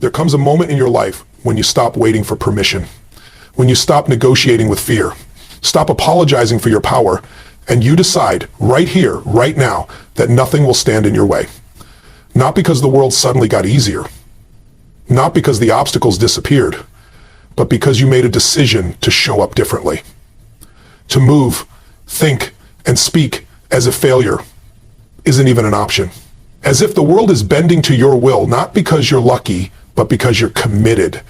There comes a moment in your life when you stop waiting for permission, when you stop negotiating with fear, stop apologizing for your power, and you decide right here, right now, that nothing will stand in your way. Not because the world suddenly got easier, not because the obstacles disappeared, but because you made a decision to show up differently, to move, think, and speak as if failure isn't even an option. As if the world is bending to your will, not because you're lucky, but because you're committed.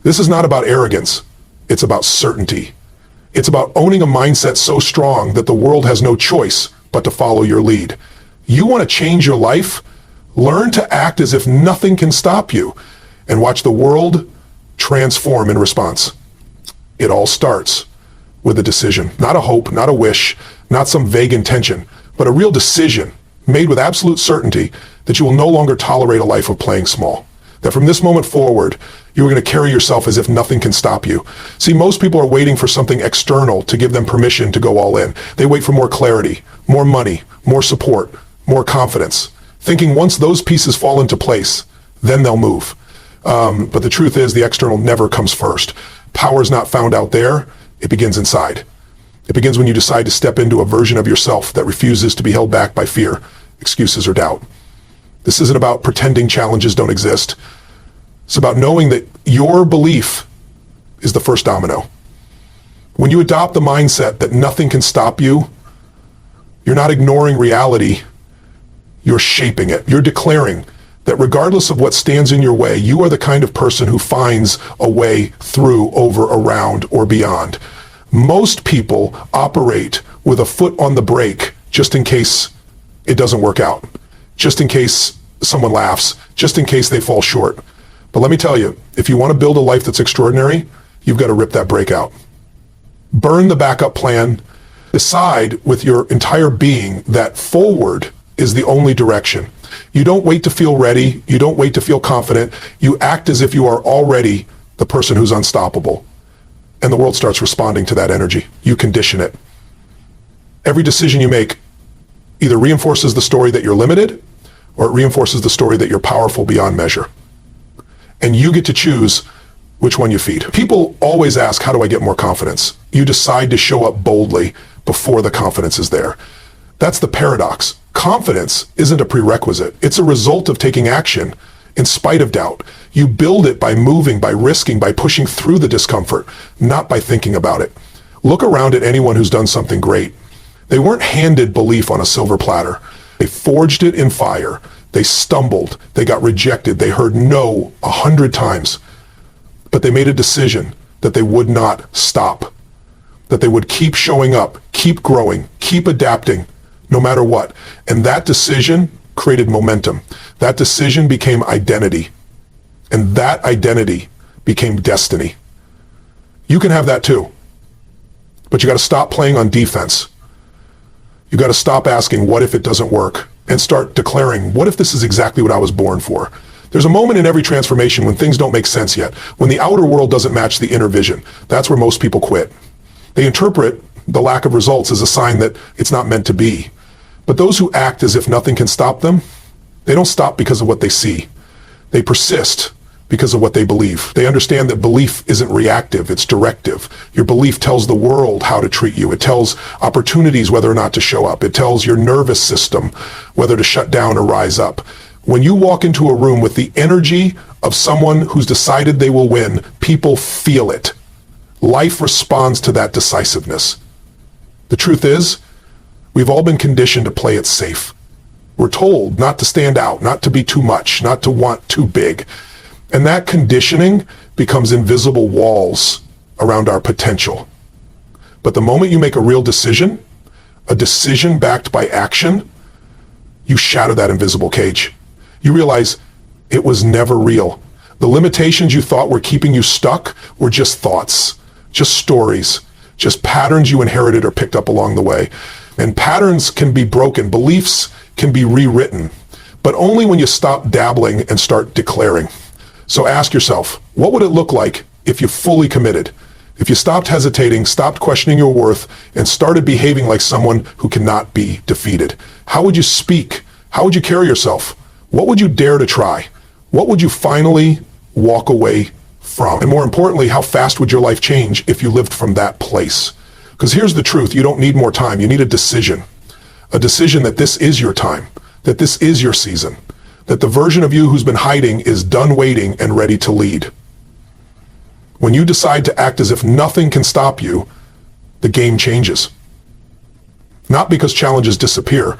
This is not about arrogance. It's about certainty. It's about owning a mindset so strong that the world has no choice but to follow your lead. You want to change your life? Learn to act as if nothing can stop you, and watch the world transform in response. It all starts with a decision, not a hope, not a wish, not some vague intention, but a real decision made with absolute certainty that you will no longer tolerate a life of playing small. That from this moment forward, you are going to carry yourself as if nothing can stop you. See, most people are waiting for something external to give them permission to go all in. They wait for more clarity, more money, more support, more confidence, thinking once those pieces fall into place, then they'll move. But the truth is, the external never comes first. Power is not found out there. It begins inside. It begins when you decide to step into a version of yourself that refuses to be held back by fear, excuses, or doubt. This isn't about pretending challenges don't exist. It's about knowing that your belief is the first domino. When you adopt the mindset that nothing can stop you, you're not ignoring reality, you're shaping it. You're declaring that regardless of what stands in your way, you are the kind of person who finds a way through, over, around, or beyond. Most people operate with a foot on the brake just in case it doesn't work out, just in case someone laughs, just in case they fall short. But let me tell you, if you want to build a life that's extraordinary, you've got to rip that brake out. Burn the backup plan. Decide with your entire being that forward is the only direction. You don't wait to feel ready. You don't wait to feel confident. You act as if you are already the person who's unstoppable. And the world starts responding to that energy. You condition it. Every decision you make either reinforces the story that you're limited, or it reinforces the story that you're powerful beyond measure. And you get to choose which one you feed. People always ask, how do I get more confidence? You decide to show up boldly before the confidence is there. That's the paradox. Confidence isn't a prerequisite. It's a result of taking action in spite of doubt. You build it by moving, by risking, by pushing through the discomfort, not by thinking about it. Look around at anyone who's done something great. They weren't handed belief on a silver platter. They forged it in fire. They stumbled. They got rejected. They heard no 100 times. But they made a decision that they would not stop, that they would keep showing up, keep growing, keep adapting, no matter what. And that decision created momentum. That decision became identity. And that identity became destiny. You can have that too. But you got to stop playing on defense. You got to stop asking, what if it doesn't work? And start declaring, what if this is exactly what I was born for? There's a moment in every transformation when things don't make sense yet, when the outer world doesn't match the inner vision. That's where most people quit. They interpret the lack of results as a sign that it's not meant to be. But those who act as if nothing can stop them, they don't stop because of what they see. They persist because of what they believe. They understand that belief isn't reactive, it's directive. Your belief tells the world how to treat you. It tells opportunities whether or not to show up. It tells your nervous system whether to shut down or rise up. When you walk into a room with the energy of someone who's decided they will win, people feel it. Life responds to that decisiveness. The truth is, we've all been conditioned to play it safe. We're told not to stand out, not to be too much, not to want too big. And that conditioning becomes invisible walls around our potential. But the moment you make a real decision, a decision backed by action, you shatter that invisible cage. You realize it was never real. The limitations you thought were keeping you stuck were just thoughts, just stories, just patterns you inherited or picked up along the way. And patterns can be broken, beliefs can be rewritten, but only when you stop dabbling and start declaring. So ask yourself, what would it look like if you fully committed? If you stopped hesitating, stopped questioning your worth, and started behaving like someone who cannot be defeated? How would you speak? How would you carry yourself? What would you dare to try? What would you finally walk away from? And more importantly, how fast would your life change if you lived from that place? Because here's the truth. You don't need more time. You need a decision. A decision that this is your time, that this is your season, that the version of you who's been hiding is done waiting and ready to lead. When you decide to act as if nothing can stop you, the game changes. Not because challenges disappear,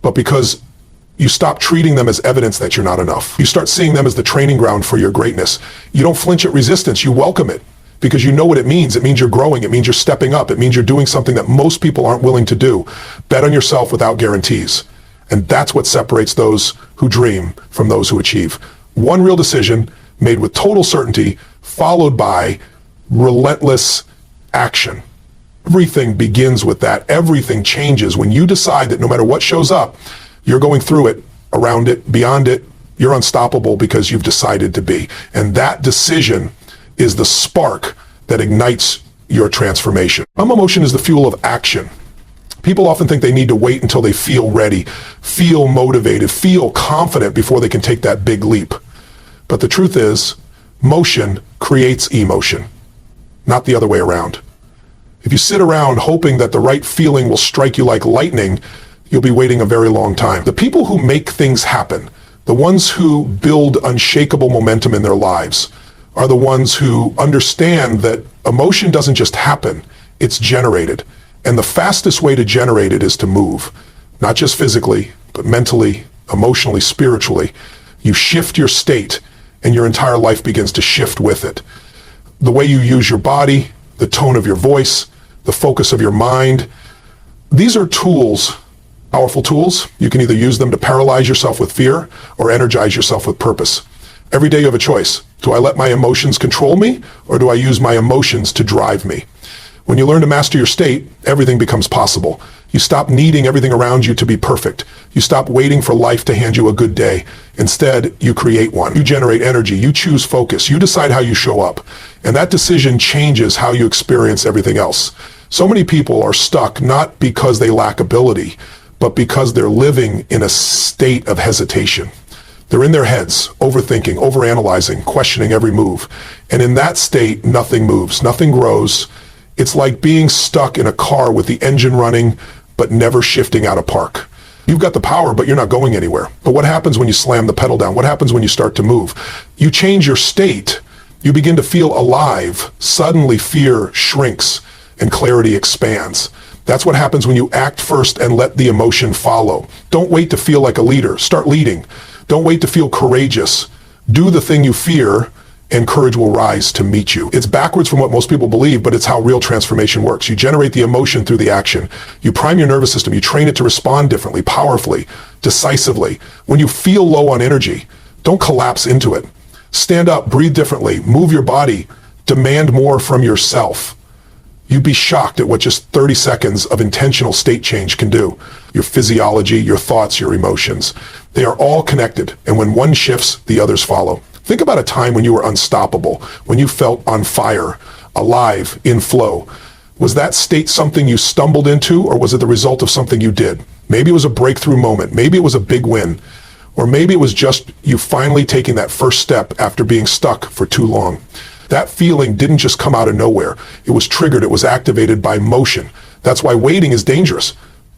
but because you stop treating them as evidence that you're not enough. You start seeing them as the training ground for your greatness. You don't flinch at resistance, you welcome it because you know what it means. It means you're growing, it means you're stepping up, it means you're doing something that most people aren't willing to do. Bet on yourself without guarantees. And that's what separates those who dream from those who achieve. One real decision made with total certainty, followed by relentless action. Everything begins with that. Everything changes when you decide that no matter what shows up, you're going through it, around it, beyond it. You're unstoppable because you've decided to be. And that decision is the spark that ignites your transformation. Emotion is the fuel of action. People often think they need to wait until they feel ready, feel motivated, feel confident before they can take that big leap. But the truth is, motion creates emotion, not the other way around. If you sit around hoping that the right feeling will strike you like lightning, you'll be waiting a very long time. The people who make things happen, the ones who build unshakable momentum in their lives, are the ones who understand that emotion doesn't just happen, it's generated. And the fastest way to generate it is to move, not just physically, but mentally, emotionally, spiritually. You shift your state, and your entire life begins to shift with it. The way you use your body, the tone of your voice, the focus of your mind. These are tools, powerful tools. You can either use them to paralyze yourself with fear or energize yourself with purpose. Every day you have a choice. Do I let my emotions control me, or do I use my emotions to drive me? When you learn to master your state, everything becomes possible. You stop needing everything around you to be perfect. You stop waiting for life to hand you a good day. Instead, you create one. You generate energy. You choose focus. You decide how you show up. And that decision changes how you experience everything else. So many people are stuck not because they lack ability, but because they're living in a state of hesitation. They're in their heads, overthinking, overanalyzing, questioning every move. And in that state, nothing moves, nothing grows. It's like being stuck in a car with the engine running, but never shifting out of park. You've got the power, but you're not going anywhere. But what happens when you slam the pedal down? What happens when you start to move? You change your state. You begin to feel alive. Suddenly fear shrinks and clarity expands. That's what happens when you act first and let the emotion follow. Don't wait to feel like a leader. Start leading. Don't wait to feel courageous. Do the thing you fear, and courage will rise to meet you. It's backwards from what most people believe, but it's how real transformation works. You generate the emotion through the action. You prime your nervous system. You train it to respond differently, powerfully, decisively. When you feel low on energy, don't collapse into it. Stand up, breathe differently, move your body, demand more from yourself. You'd be shocked at what just 30 seconds of intentional state change can do. Your physiology, your thoughts, your emotions. They are all connected, and when one shifts, the others follow. Think about a time when you were unstoppable, when you felt on fire, alive, in flow. Was that state something you stumbled into, or was it the result of something you did? Maybe it was a breakthrough moment. Maybe it was a big win. Or maybe it was just you finally taking that first step after being stuck for too long. That feeling didn't just come out of nowhere. It was triggered. It was activated by motion. That's why waiting is dangerous.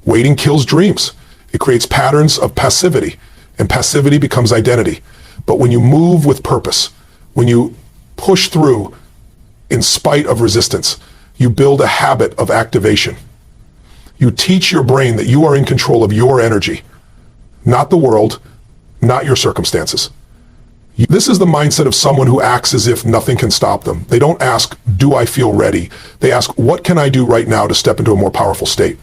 Waiting kills dreams. It creates patterns of passivity, and passivity becomes identity. But when you move with purpose, when you push through in spite of resistance, you build a habit of activation. You teach your brain that you are in control of your energy, not the world, not your circumstances. This is the mindset of someone who acts as if nothing can stop them. They don't ask, do I feel ready? They ask, what can I do right now to step into a more powerful state?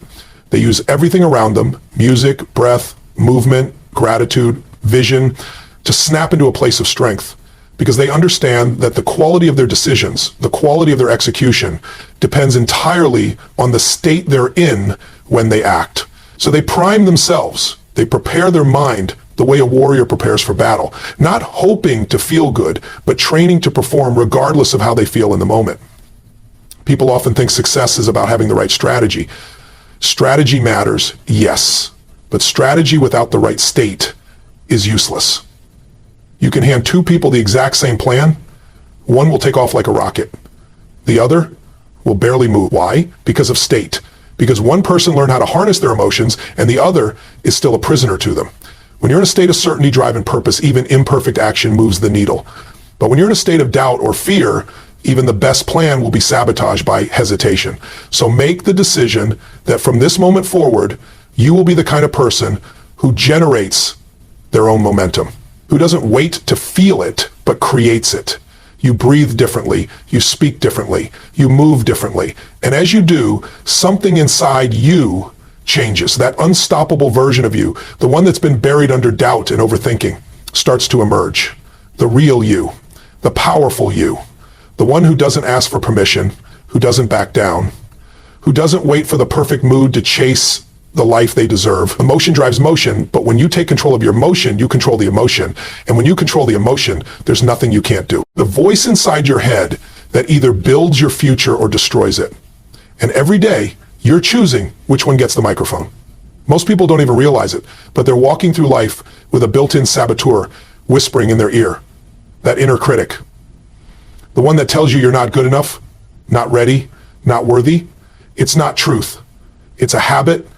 They use everything around them, music, breath, movement, gratitude, vision, to snap into a place of strength, because they understand that the quality of their decisions, the quality of their execution, depends entirely on the state they're in when they act. So they prime themselves. They prepare their mind the way a warrior prepares for battle, not hoping to feel good, but training to perform regardless of how they feel in the moment. People often think success is about having the right strategy. Strategy matters, yes, but strategy without the right state is useless. You can hand two people the exact same plan. One will take off like a rocket. The other will barely move. Why? Because of state. Because one person learned how to harness their emotions and the other is still a prisoner to them. When you're in a state of certainty, drive, and purpose, even imperfect action moves the needle. But when you're in a state of doubt or fear, even the best plan will be sabotaged by hesitation. So make the decision that from this moment forward, you will be the kind of person who generates their own momentum, who doesn't wait to feel it, but creates it. You breathe differently, you speak differently, you move differently. And as you do, something inside you changes. That unstoppable version of you, the one that's been buried under doubt and overthinking, starts to emerge. The real you, the powerful you, the one who doesn't ask for permission, who doesn't back down, who doesn't wait for the perfect mood to chase the life they deserve. Emotion drives motion, but when you take control of your emotion, you control the emotion. And when you control the emotion, there's nothing you can't do. The voice inside your head that either builds your future or destroys it. And every day, you're choosing which one gets the microphone. Most people don't even realize it, but they're walking through life with a built-in saboteur whispering in their ear. That inner critic. The one that tells you you're not good enough, not ready, not worthy. It's not truth. It's a habit,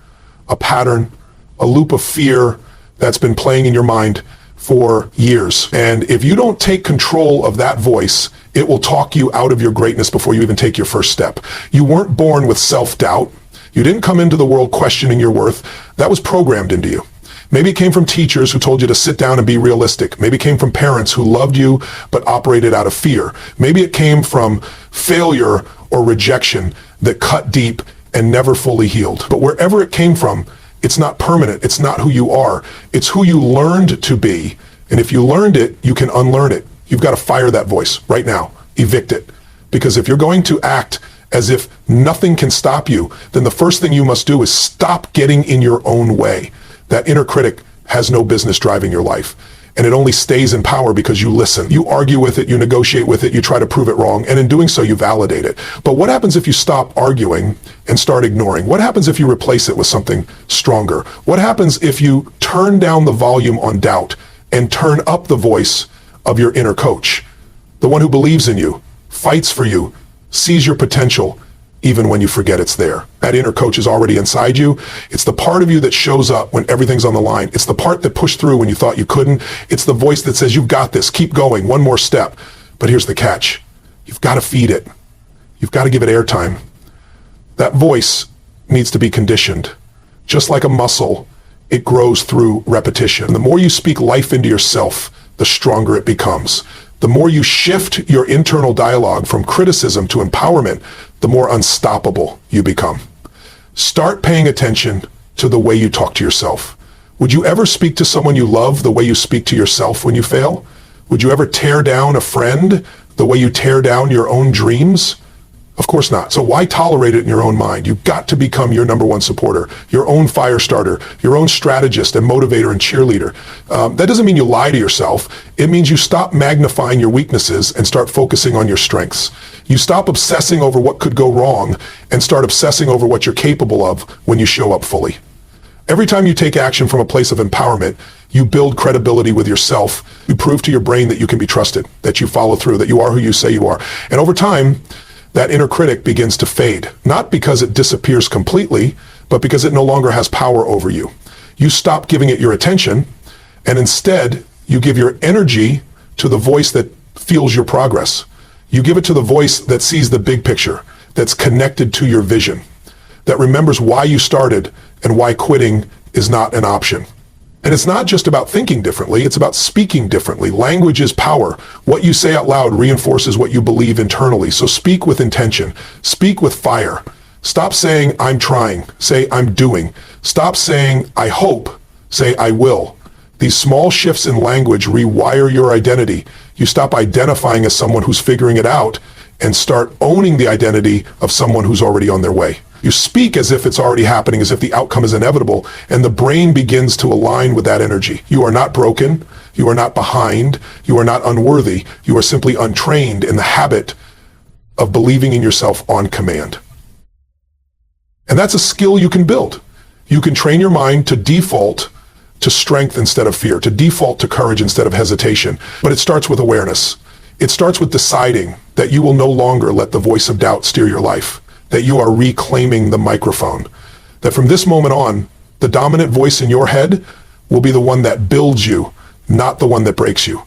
a pattern, a loop of fear that's been playing in your mind for years. And if you don't take control of that voice, it will talk you out of your greatness before you even take your first step. You weren't born with self-doubt. You didn't come into the world questioning your worth. That was programmed into you. Maybe it came from teachers who told you to sit down and be realistic. Maybe it came from parents who loved you but operated out of fear. Maybe it came from failure or rejection that cut deep and never fully healed. But wherever it came from, it's not permanent. It's not who you are. It's who you learned to be. And if you learned it, you can unlearn it. You've got to fire that voice right now. Evict it. Because if you're going to act as if nothing can stop you, then the first thing you must do is stop getting in your own way. That inner critic has no business driving your life. And it only stays in power because you listen. You argue with it, you negotiate with it, you try to prove it wrong, and in doing so, you validate it. But what happens if you stop arguing and start ignoring? What happens if you replace it with something stronger? What happens if you turn down the volume on doubt and turn up the voice of your inner coach? The one who believes in you, fights for you, sees your potential, even when you forget it's there. That inner coach is already inside you. It's the part of you that shows up when everything's on the line. It's the part that pushed through when you thought you couldn't. It's the voice that says, you've got this, keep going, one more step. But here's the catch. You've got to feed it. You've got to give it airtime. That voice needs to be conditioned. Just like a muscle, it grows through repetition. And the more you speak life into yourself, the stronger it becomes. The more you shift your internal dialogue from criticism to empowerment, the more unstoppable you become. Start paying attention to the way you talk to yourself. Would you ever speak to someone you love the way you speak to yourself when you fail? Would you ever tear down a friend the way you tear down your own dreams? Of course not. So why tolerate it in your own mind? You've got to become your number one supporter, your own fire starter, your own strategist and motivator and cheerleader. That doesn't mean you lie to yourself. It means you stop magnifying your weaknesses and start focusing on your strengths. You stop obsessing over what could go wrong and start obsessing over what you're capable of when you show up fully. Every time you take action from a place of empowerment, you build credibility with yourself. You prove to your brain that you can be trusted, that you follow through, that you are who you say you are. And over time, that inner critic begins to fade, not because it disappears completely, but because it no longer has power over you. You stop giving it your attention, and instead, you give your energy to the voice that fuels your progress. You give it to the voice that sees the big picture, that's connected to your vision, that remembers why you started and why quitting is not an option. And it's not just about thinking differently, it's about speaking differently. Language is power. What you say out loud reinforces what you believe internally. So speak with intention. Speak with fire. Stop saying, I'm trying. Say, I'm doing. Stop saying, I hope. Say, I will. These small shifts in language rewire your identity. You stop identifying as someone who's figuring it out and start owning the identity of someone who's already on their way. You speak as if it's already happening, as if the outcome is inevitable, and the brain begins to align with that energy. You are not broken. You are not behind. You are not unworthy. You are simply untrained in the habit of believing in yourself on command. And that's a skill you can build. You can train your mind to default to strength instead of fear, to default to courage instead of hesitation. But it starts with awareness. It starts with deciding that you will no longer let the voice of doubt steer your life, that you are reclaiming the microphone, that from this moment on, the dominant voice in your head will be the one that builds you, not the one that breaks you.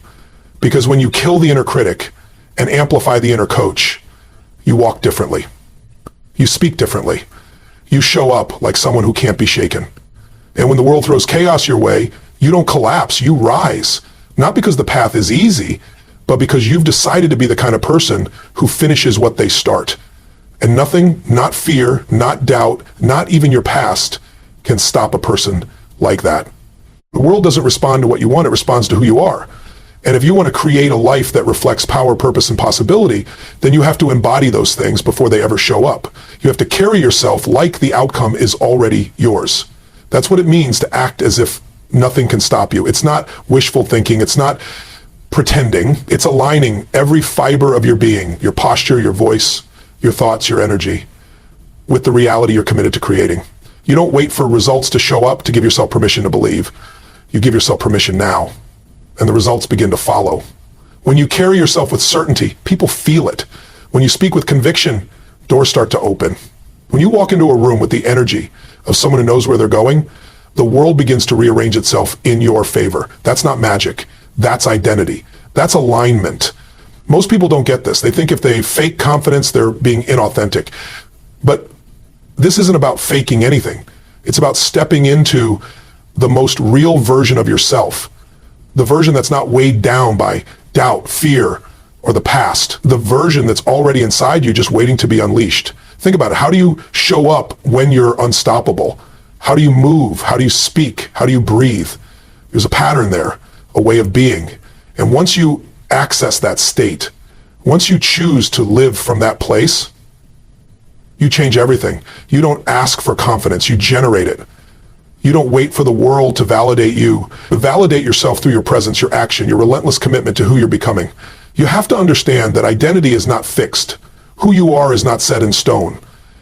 Because when you kill the inner critic and amplify the inner coach, you walk differently. You speak differently. You show up like someone who can't be shaken. And when the world throws chaos your way, you don't collapse, you rise. Not because the path is easy, but because you've decided to be the kind of person who finishes what they start. And nothing, not fear, not doubt, not even your past, can stop a person like that. The world doesn't respond to what you want, it responds to who you are. And if you want to create a life that reflects power, purpose, and possibility, then you have to embody those things before they ever show up. You have to carry yourself like the outcome is already yours. That's what it means to act as if nothing can stop you. It's not wishful thinking. It's not pretending. It's aligning every fiber of your being, your posture, your voice, your thoughts, your energy, with the reality you're committed to creating. You don't wait for results to show up to give yourself permission to believe. You give yourself permission now, and the results begin to follow. When you carry yourself with certainty, people feel it. When you speak with conviction, doors start to open. When you walk into a room with the energy of someone who knows where they're going, the world begins to rearrange itself in your favor. That's not magic. That's identity. That's alignment. Most people don't get this. They think if they fake confidence, they're being inauthentic. But this isn't about faking anything. It's about stepping into the most real version of yourself. The version that's not weighed down by doubt, fear, or the past. The version that's already inside you, just waiting to be unleashed. Think about it. How do you show up when you're unstoppable? How do you move? How do you speak? How do you breathe? There's a pattern there, a way of being. And once you access that state, once you choose to live from that place, you change everything. You don't ask for confidence, you generate it. You don't wait for the world to validate you. You validate yourself through your presence, your action, your relentless commitment to who you're becoming. You have to understand that identity is not fixed. Who you are is not set in stone.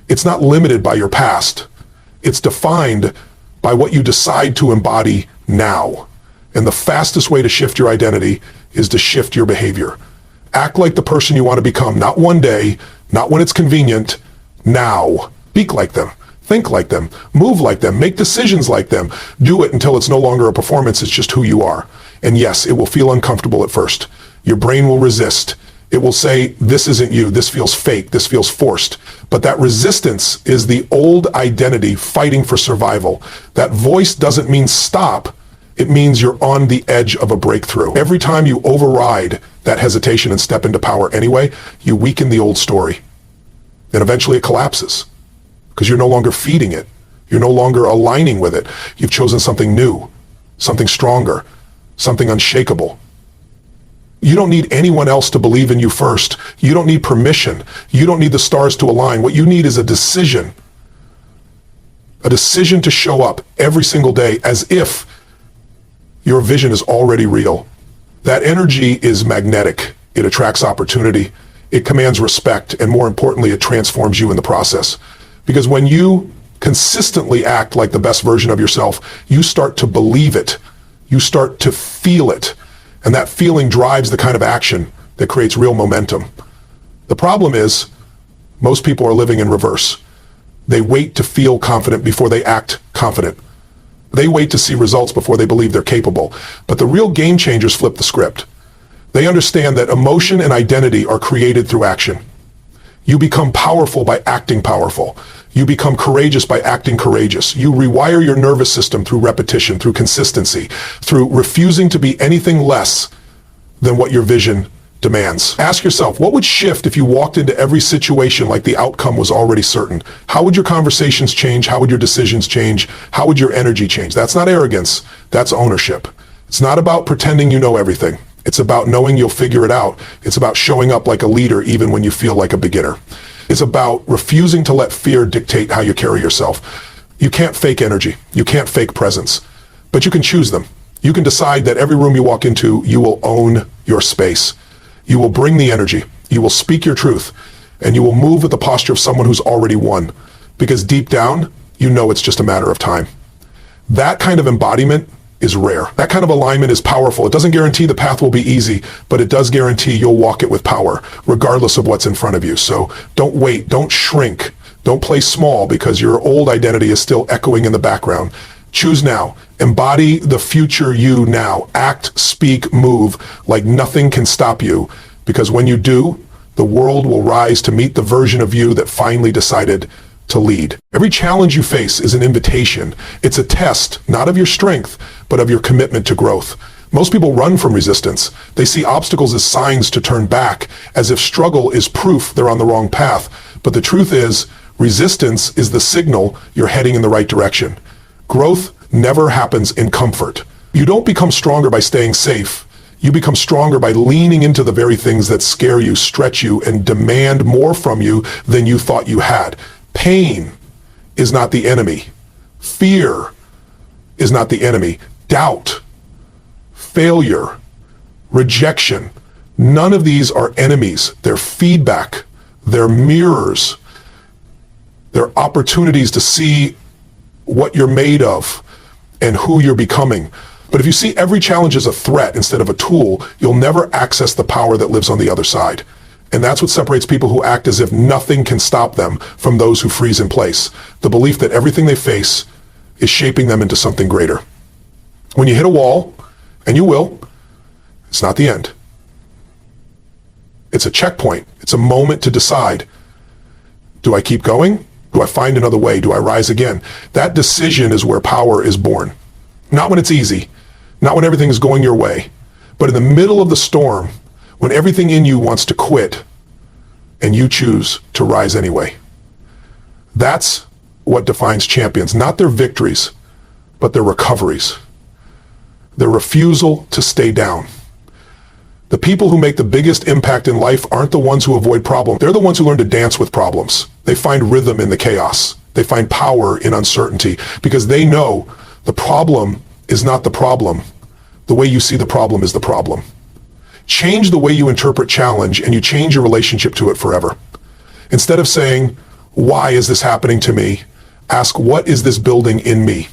It's not limited by your past. It's defined by what you decide to embody now. And the fastest way to shift your identity is to shift your behavior. Act like the person you want to become, not one day, not when it's convenient, now. Speak like them, think like them, move like them, make decisions like them. Do it until it's no longer a performance, it's just who you are. And yes, it will feel uncomfortable at first. Your brain will resist. It will say, this isn't you, this feels fake, this feels forced. But that resistance is the old identity fighting for survival. That voice doesn't mean stop, it means you're on the edge of a breakthrough. Every time you override that hesitation and step into power anyway, you weaken the old story. And eventually it collapses because you're no longer feeding it. You're no longer aligning with it. You've chosen something new, something stronger, something unshakable. You don't need anyone else to believe in you first. You don't need permission. You don't need the stars to align. What you need is a decision to show up every single day as if your vision is already real. That energy is magnetic. It attracts opportunity. It commands respect. And more importantly, it transforms you in the process. Because when you consistently act like the best version of yourself, you start to believe it. You start to feel it. And that feeling drives the kind of action that creates real momentum. The problem is, most people are living in reverse. They wait to feel confident before they act confident. They wait to see results before they believe they're capable. But the real game changers flip the script. They understand that emotion and identity are created through action. You become powerful by acting powerful. You become courageous by acting courageous. You rewire your nervous system through repetition, through consistency, through refusing to be anything less than what your vision demands. Ask yourself, what would shift if you walked into every situation like the outcome was already certain? How would your conversations change? How would your decisions change? How would your energy change? That's not arrogance. That's ownership. It's not about pretending you know everything. It's about knowing you'll figure it out. It's about showing up like a leader even when you feel like a beginner. It's about refusing to let fear dictate how you carry yourself. You can't fake energy. You can't fake presence. But you can choose them. You can decide that every room you walk into, you will own your space. You will bring the energy. You will speak your truth. And you will move with the posture of someone who's already won. Because deep down, you know it's just a matter of time. That kind of embodiment is rare. That kind of alignment is powerful. It doesn't guarantee the path will be easy, but it does guarantee you'll walk it with power, regardless of what's in front of you. So don't wait, don't shrink, don't play small because your old identity is still echoing in the background. Choose now. Embody the future you now. Act, speak, move like nothing can stop you, because when you do, the world will rise to meet the version of you that finally decided to lead. Every challenge you face is an invitation. It's a test, not of your strength, but of your commitment to growth. Most people run from resistance. They see obstacles as signs to turn back, as if struggle is proof they're on the wrong path. But the truth is, resistance is the signal you're heading in the right direction. Growth never happens in comfort. You don't become stronger by staying safe. You become stronger by leaning into the very things that scare you, stretch you, and demand more from you than you thought you had. Pain is not the enemy. Fear is not the enemy. Doubt, failure, rejection, none of these are enemies. They're feedback. They're mirrors. They're opportunities to see what you're made of and who you're becoming. But if you see every challenge as a threat instead of a tool, you'll never access the power that lives on the other side. And that's what separates people who act as if nothing can stop them from those who freeze in place. The belief that everything they face is shaping them into something greater. When you hit a wall, and you will, it's not the end. It's a checkpoint. It's a moment to decide. Do I keep going? Do I find another way? Do I rise again? That decision is where power is born. Not when it's easy, not when everything is going your way, but in the middle of the storm, when everything in you wants to quit and you choose to rise anyway. That's what defines champions, not their victories, but their recoveries, their refusal to stay down. The people who make the biggest impact in life aren't the ones who avoid problems. They're the ones who learn to dance with problems. They find rhythm in the chaos. They find power in uncertainty because they know the problem is not the problem. The way you see the problem is the problem. Change the way you interpret challenge and you change your relationship to it forever. Instead of saying, why is this happening to me? Ask, what is this building in me?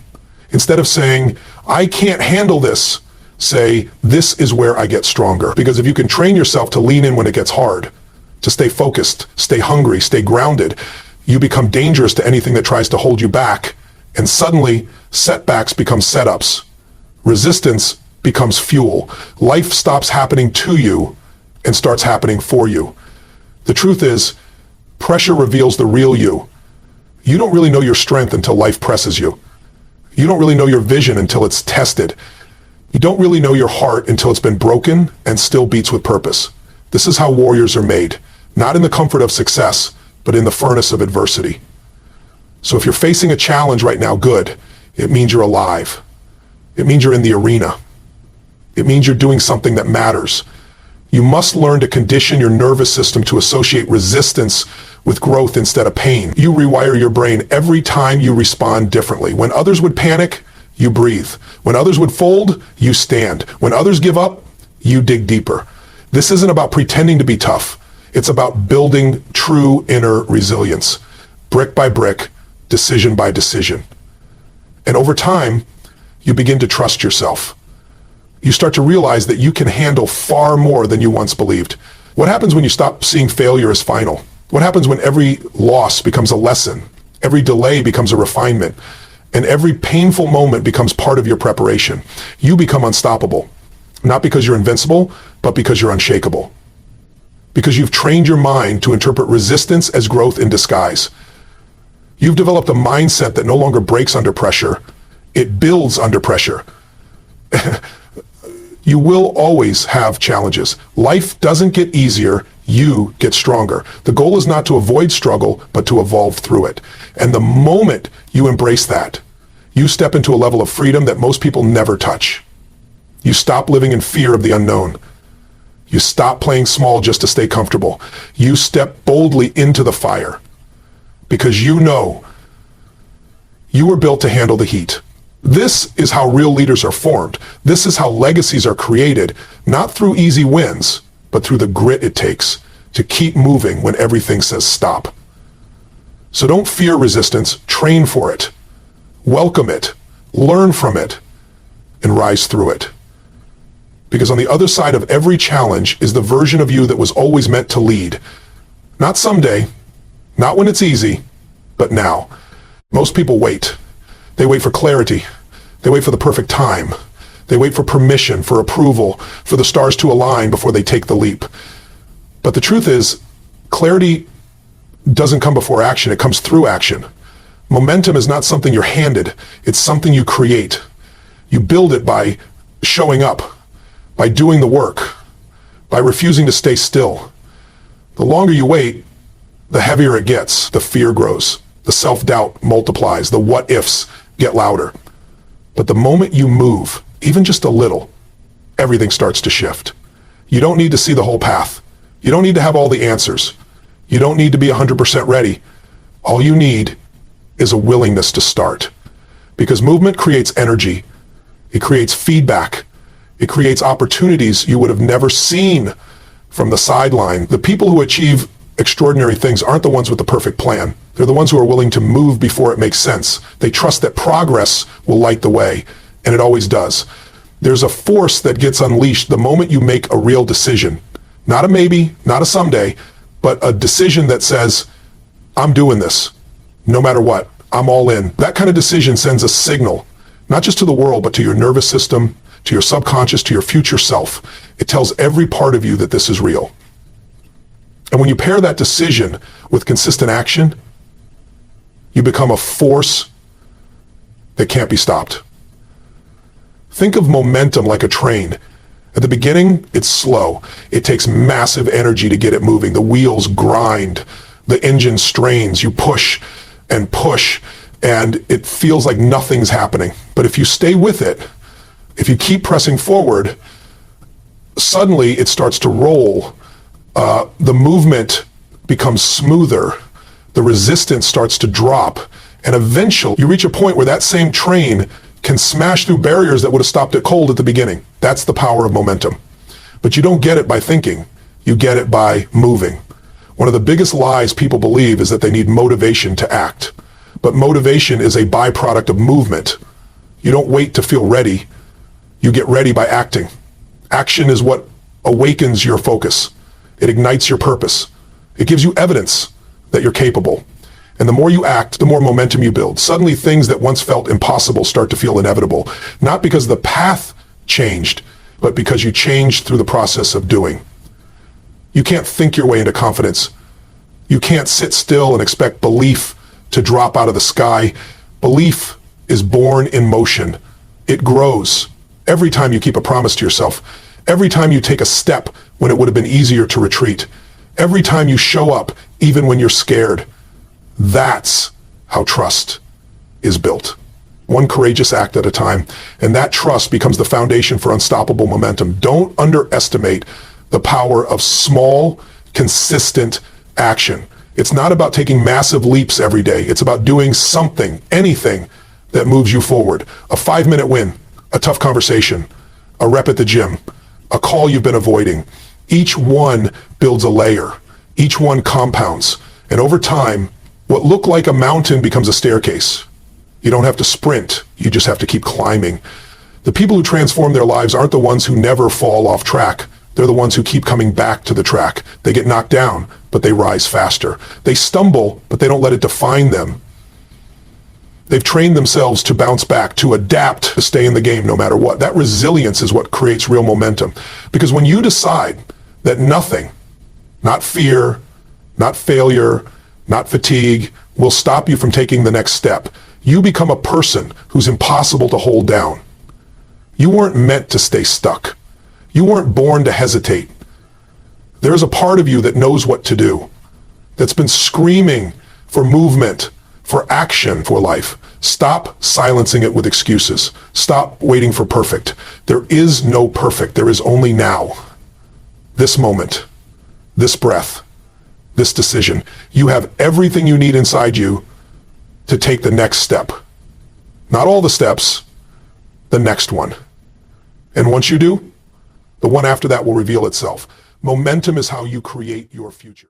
Instead of saying, I can't handle this, say, this is where I get stronger. Because if you can train yourself to lean in when it gets hard, to stay focused, stay hungry, stay grounded, you become dangerous to anything that tries to hold you back. And suddenly, setbacks become setups. Resistance becomes fuel. Life stops happening to you and starts happening for you. The truth is, pressure reveals the real you. You don't really know your strength until life presses you. You don't really know your vision until it's tested. You don't really know your heart until it's been broken and still beats with purpose. This is how warriors are made, not in the comfort of success, but in the furnace of adversity. So if you're facing a challenge right now, good. It means you're alive. It means you're in the arena. It means you're doing something that matters. You must learn to condition your nervous system to associate resistance with growth instead of pain. You rewire your brain every time you respond differently. When others would panic, you breathe. When others would fold, you stand. When others give up, you dig deeper. This isn't about pretending to be tough. It's about building true inner resilience, brick by brick, decision by decision. And over time, you begin to trust yourself. You start to realize that you can handle far more than you once believed. What happens when you stop seeing failure as final? What happens when every loss becomes a lesson, every delay becomes a refinement, and every painful moment becomes part of your preparation? You become unstoppable, not because you're invincible, but because you're unshakable. Because you've trained your mind to interpret resistance as growth in disguise. You've developed a mindset that no longer breaks under pressure. It builds under pressure. You will always have challenges. Life doesn't get easier, you get stronger. The goal is not to avoid struggle, but to evolve through it. And the moment you embrace that, you step into a level of freedom that most people never touch. You stop living in fear of the unknown. You stop playing small just to stay comfortable. You step boldly into the fire because you know you were built to handle the heat. This is how real leaders are formed. This is how legacies are created, not through easy wins, but through the grit it takes to keep moving when everything says stop. So don't fear resistance, train for it. Welcome it, learn from it, and rise through it. Because on the other side of every challenge is the version of you that was always meant to lead. Not someday, not when it's easy, but now. Most people wait. They wait for clarity. They wait for the perfect time. They wait for permission, for approval, for the stars to align before they take the leap. But the truth is, clarity doesn't come before action, it comes through action. Momentum is not something you're handed, it's something you create. You build it by showing up, by doing the work, by refusing to stay still. The longer you wait, the heavier it gets, the fear grows, the self-doubt multiplies, the what-ifs get louder. But the moment you move, even just a little, everything starts to shift. You don't need to see the whole path. You don't need to have all the answers. You don't need to be 100% ready. All you need is a willingness to start. Because movement creates energy. It creates feedback. It creates opportunities you would have never seen from the sideline. The people who achieve extraordinary things aren't the ones with the perfect plan. They're the ones who are willing to move before it makes sense. They trust that progress will light the way, and it always does. There's a force that gets unleashed the moment you make a real decision. Not a maybe, not a someday, but a decision that says, I'm doing this, no matter what. I'm all in. That kind of decision sends a signal, not just to the world, but to your nervous system, to your subconscious, to your future self. It tells every part of you that this is real. And when you pair that decision with consistent action, you become a force that can't be stopped. Think of momentum like a train. At the beginning, it's slow. It takes massive energy to get it moving. The wheels grind. The engine strains. You push, and it feels like nothing's happening. But if you stay with it, if you keep pressing forward, suddenly it starts to roll. The movement becomes smoother. The resistance starts to drop. And eventually, you reach a point where that same train can smash through barriers that would have stopped it cold at the beginning. That's the power of momentum. But you don't get it by thinking. You get it by moving. One of the biggest lies people believe is that they need motivation to act. But motivation is a byproduct of movement. You don't wait to feel ready. You get ready by acting. Action is what awakens your focus. It ignites your purpose. It gives you evidence that you're capable. And the more you act, the more momentum you build. Suddenly things that once felt impossible start to feel inevitable. Not because the path changed, but because you changed through the process of doing. You can't think your way into confidence. You can't sit still and expect belief to drop out of the sky. Belief is born in motion. It grows every time you keep a promise to yourself. Every time you take a step when it would have been easier to retreat. Every time you show up, even when you're scared. That's how trust is built. One courageous act at a time. And that trust becomes the foundation for unstoppable momentum. Don't underestimate the power of small, consistent action. It's not about taking massive leaps every day. It's about doing something, anything that moves you forward. A 5-minute win, a tough conversation, a rep at the gym, a call you've been avoiding. Each one builds a layer. Each one compounds. And over time, what looked like a mountain becomes a staircase. You don't have to sprint. You just have to keep climbing. The people who transform their lives aren't the ones who never fall off track. They're the ones who keep coming back to the track. They get knocked down, but they rise faster. They stumble, but they don't let it define them. They've trained themselves to bounce back, to adapt, to stay in the game no matter what. That resilience is what creates real momentum. Because when you decide that nothing, not fear, not failure, not fatigue, will stop you from taking the next step, you become a person who's impossible to hold down. You weren't meant to stay stuck. You weren't born to hesitate. There's a part of you that knows what to do, that's been screaming for movement, for action, for life. Stop silencing it with excuses. Stop waiting for perfect. There is no perfect. There is only now. This moment, this breath, this decision. You have everything you need inside you to take the next step. Not all the steps, the next one. And once you do, the one after that will reveal itself. Momentum is how you create your future.